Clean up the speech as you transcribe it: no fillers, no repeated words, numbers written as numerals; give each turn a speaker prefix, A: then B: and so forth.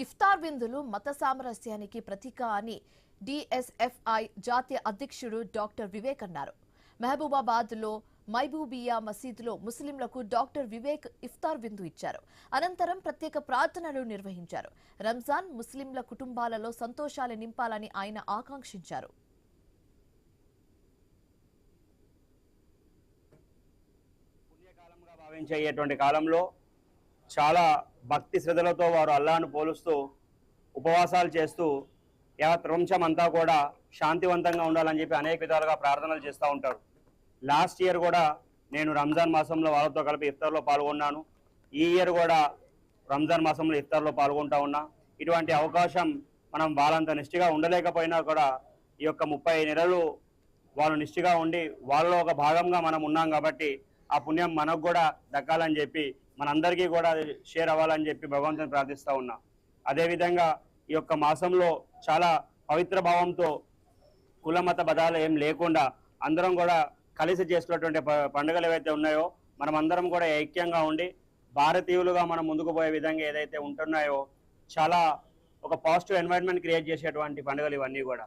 A: ఇఫ్తార్ విందులు మత సామరస్యానికి ప్రతీక అని డిఎస్ఎఫ్ఐ జాతీయ అధ్యక్షుడు డాక్టర్ వివేక్ అన్నారు. మహబూబాబాద్లో మైబూబియా మసీదులో ముస్లింలకు డాక్టర్ వివేక్ ఇఫ్తార్ విందు ఇచ్చారు. అనంతరం ప్రత్యేక ప్రార్థనలు నిర్వహించారు. రంజాన్ ముస్లింల కుటుంబాలలో సంతోషాలు నింపాలని ఆయన ఆకాంక్షించారు.
B: పుణ్యకాలంగా భావించేటువంటి కాలంలో చాలా భక్తి శ్రద్ధలతో వారు అల్లాహ్ను పోలుస్తూ ఉపవాసాలు చేస్తూ యావత్ ప్రపంచం అంతా కూడా శాంతివంతంగా ఉండాలని చెప్పి అనేక విధాలుగా ప్రార్థనలు చేస్తూ ఉంటారు. లాస్ట్ ఇయర్ కూడా నేను రంజాన్ మాసంలో వాళ్ళతో కలిపి ఇఫ్తార్లో పాల్గొన్నాను. ఈ ఇయర్ కూడా రంజాన్ మాసంలో ఇఫ్తార్లో పాల్గొంటా ఉన్నా. ఇటువంటి అవకాశం మనం వాళ్ళంత నిష్ఠగా ఉండలేకపోయినా కూడా ఈ యొక్క 30 నెలలు వాళ్ళు నిష్ఠగా ఉండి వాళ్ళలో ఒక భాగంగా మనం ఉన్నాం కాబట్టి ఆ పుణ్యం మనకు కూడా దక్కాలని చెప్పి మనందరికీ కూడా షేర్ అవ్వాలని చెప్పి భగవంతుని ప్రార్థిస్తూ ఉన్నా. అదేవిధంగా ఈ యొక్క మాసంలో చాలా పవిత్ర భావంతో కులమత బదాలు ఏం లేకుండా అందరం కూడా కలిసి చేసుకున్నటువంటి పండుగలు ఏవైతే ఉన్నాయో మనమందరం కూడా ఐక్యంగా ఉండి భారతీయులుగా మనం ముందుకు పోయే విధంగా ఏదైతే ఉంటున్నాయో చాలా ఒక పాజిటివ్ ఎన్వైరన్మెంట్ క్రియేట్ చేసేటువంటి పండుగలు ఇవన్నీ కూడా.